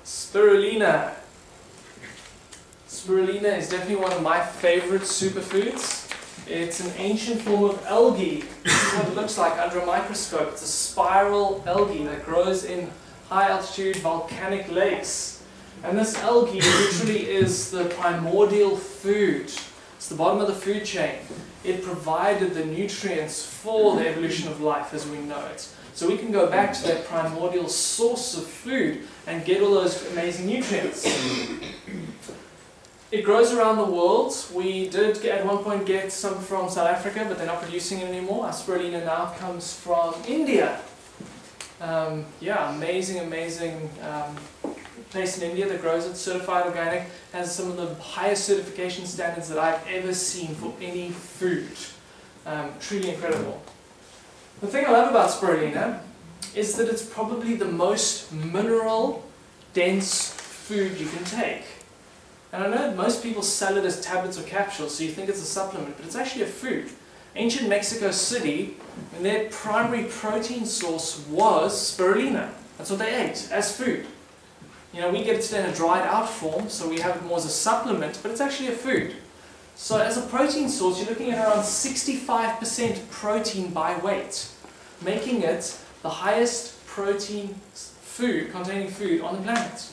Spirulina. Spirulina is definitely one of my favorite superfoods. It's an ancient form of algae. This is what it looks like under a microscope. It's a spiral algae that grows in high altitude volcanic lakes. And this algae literally is the primordial food. It's the bottom of the food chain. It provided the nutrients for the evolution of life as we know it. So we can go back to that primordial source of food and get all those amazing nutrients. It grows around the world. We did at one point get some from South Africa, but they're not producing it anymore. Our spirulina now comes from India. Yeah, amazing place in India that grows it, certified organic, has some of the highest certification standards that I've ever seen for any food. Truly incredible. The thing I love about spirulina is that it's probably the most mineral dense food you can take. And I know most people sell it as tablets or capsules, so you think it's a supplement, but it's actually a food. Ancient Mexico City, and their primary protein source was spirulina. That's what they ate as food. You know, we get it today in a dried out form, so we have it more as a supplement, but it's actually a food. So as a protein source, you're looking at around 65% protein by weight, making it the highest protein food, containing food on the planet.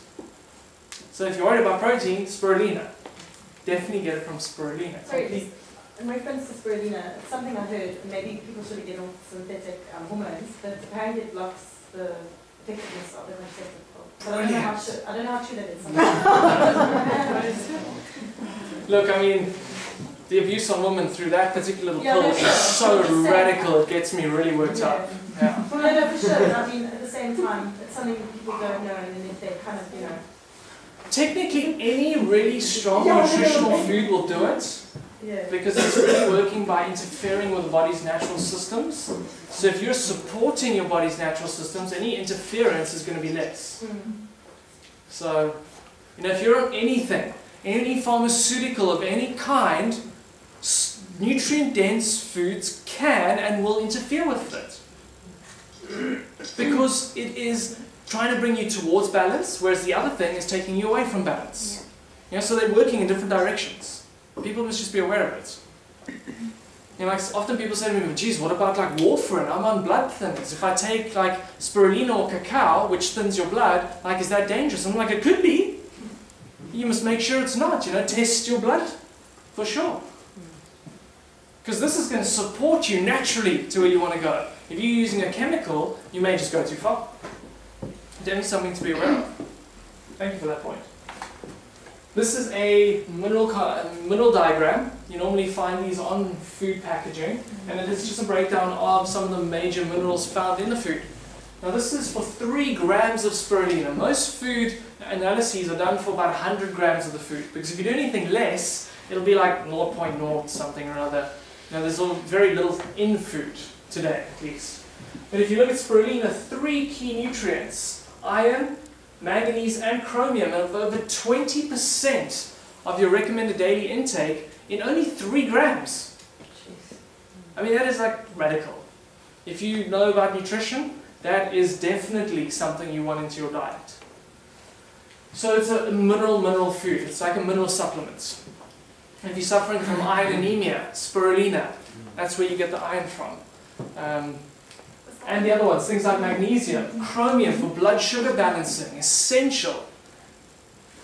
So if you're worried about protein, spirulina. Definitely get it from spirulina. Sorry, in reference to spirulina, it's something I heard, maybe people should be getting off synthetic hormones, but apparently it blocks the effectiveness of the contraceptive pill. But I don't know how true that is. Look, I mean, the abuse on women through that particular pill is so radical, it gets me really worked up. Yeah. Well, no, for sure. But I mean, at the same time, it's something people don't know, and then if they kind of, you know. Technically, any really strong nutritional food will do it, because it's really working by interfering with the body's natural systems. So if you're supporting your body's natural systems, any interference is going to be less. So, you know, if you're on anything, any pharmaceutical of any kind, nutrient-dense foods can and will interfere with it. Because it is trying to bring you towards balance, whereas the other thing is taking you away from balance. You know, so they're working in different directions. People must just be aware of it. You know, like often people say to me, geez, what about like warfarin? I'm on blood thinners. If I take like spirulina or cacao, which thins your blood, like is that dangerous? I'm like, it could be. You must make sure it's not, you know, test your blood for sure. Because this is going to support you naturally to where you want to go. If you're using a chemical, you may just go too far. Definitely something to be aware of. Thank you for that point. This is a mineral diagram. You normally find these on food packaging, and it is just a breakdown of some of the major minerals found in the food. Now this is for 3 grams of spirulina. Most food analyses are done for about 100 grams of the food, because if you do anything less, it'll be like 0.0 something or other. Now there's very little in food today, at least. But if you look at spirulina, 3 key nutrients: iron, manganese and chromium have over 20% of your recommended daily intake in only 3 grams. I mean, that is like radical. If you know about nutrition, that is definitely something you want into your diet. So it's a mineral food. It's like a mineral supplement. If you're suffering from iron anemia, spirulina, that's where you get the iron from. And the other ones, things like magnesium, chromium for blood sugar balancing, essential.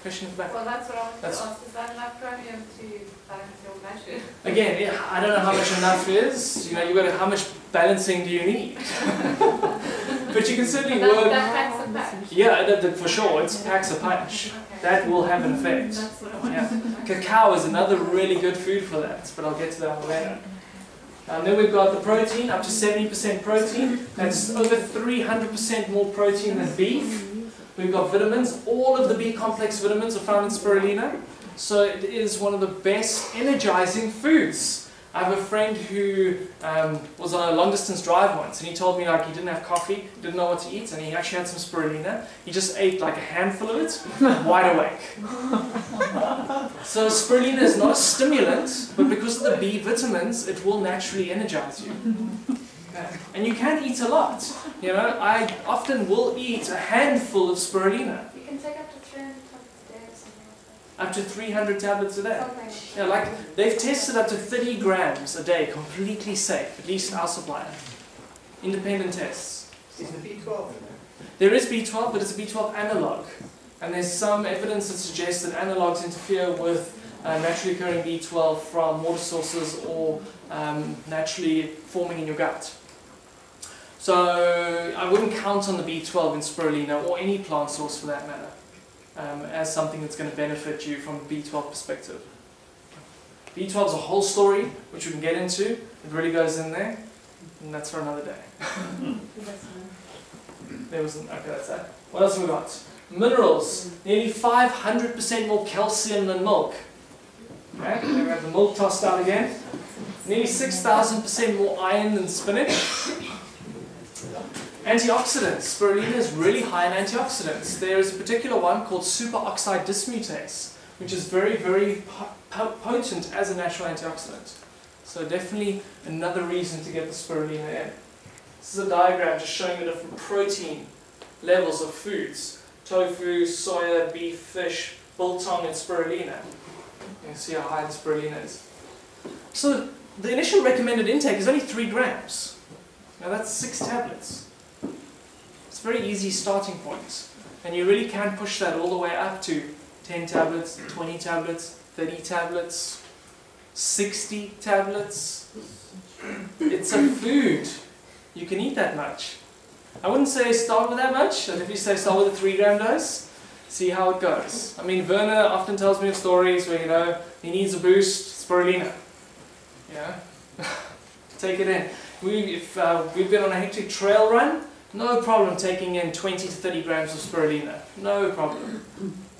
Question at the back. Well, that's what I wanted to ask. Is that enough chromium to balance your blood sugar? Again, I don't know how much enough is. You know, you've got to, how much balancing do you need? But you can certainly work. That packs a punch. Yeah, for sure. It packs a punch. Okay. That will have an effect. That's what I wanted to Cacao is another really good food for that, but I'll get to that later. And then we've got the protein, up to 70% protein. That's over 300% more protein than beef. We've got vitamins. All of the B-complex vitamins are found in spirulina. So it is one of the best energizing foods. I have a friend who was on a long-distance drive once, and he told me like he didn't have coffee, didn't know what to eat, and he actually had some spirulina. He just ate like a handful of it, wide awake. So spirulina is not a stimulant, but because of the B vitamins, it will naturally energize you. And you can eat a lot. You know, I often will eat a handful of spirulina. You can take up to up to 300 tablets a day. Okay. Yeah, like they've tested up to 30 grams a day, completely safe, at least our supplier. Independent tests. Is the B12 in there? There is B12, but it's a B12 analog. And there's some evidence that suggests that analogs interfere with naturally occurring B12 from water sources or naturally forming in your gut. So I wouldn't count on the B12 in spirulina, or any plant source for that matter, as something that's going to benefit you from a B12 perspective. B12 is a whole story, which we can get into. It really goes in there, and that's for another day. There was okay, that's that. What else have we got? Minerals. Nearly 500% more calcium than milk. Okay, then we have the milk tossed out again. Nearly 6,000% more iron than spinach. Antioxidants. Spirulina is really high in antioxidants. There is a particular one called superoxide dismutase, which is very, very potent as a natural antioxidant. So definitely another reason to get the spirulina in. This is a diagram just showing the different protein levels of foods. Tofu, soya, beef, fish, biltong, and spirulina. You can see how high the spirulina is. So the initial recommended intake is only 3 grams. Now that's 6 tablets. It's a very easy starting point. And you really can push that all the way up to 10 tablets, 20 tablets, 30 tablets, 60 tablets. It's a food. You can eat that much. I wouldn't say start with that much. And if you say start with a 3 gram dose, see how it goes. I mean, Werner often tells me of stories where, you know, he needs a boost, spirulina. Yeah? Take it in. If we've been on a hectic trail run, no problem taking in 20 to 30 grams of spirulina. No problem.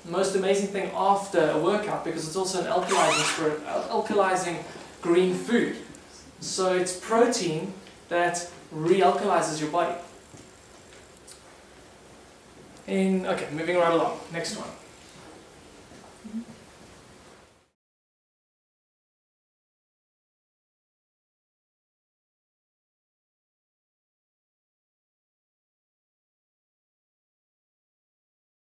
The most amazing thing after a workout, because it's also an alkalizing green food. So it's protein that realkalizes your body. Okay, moving right along. Next one.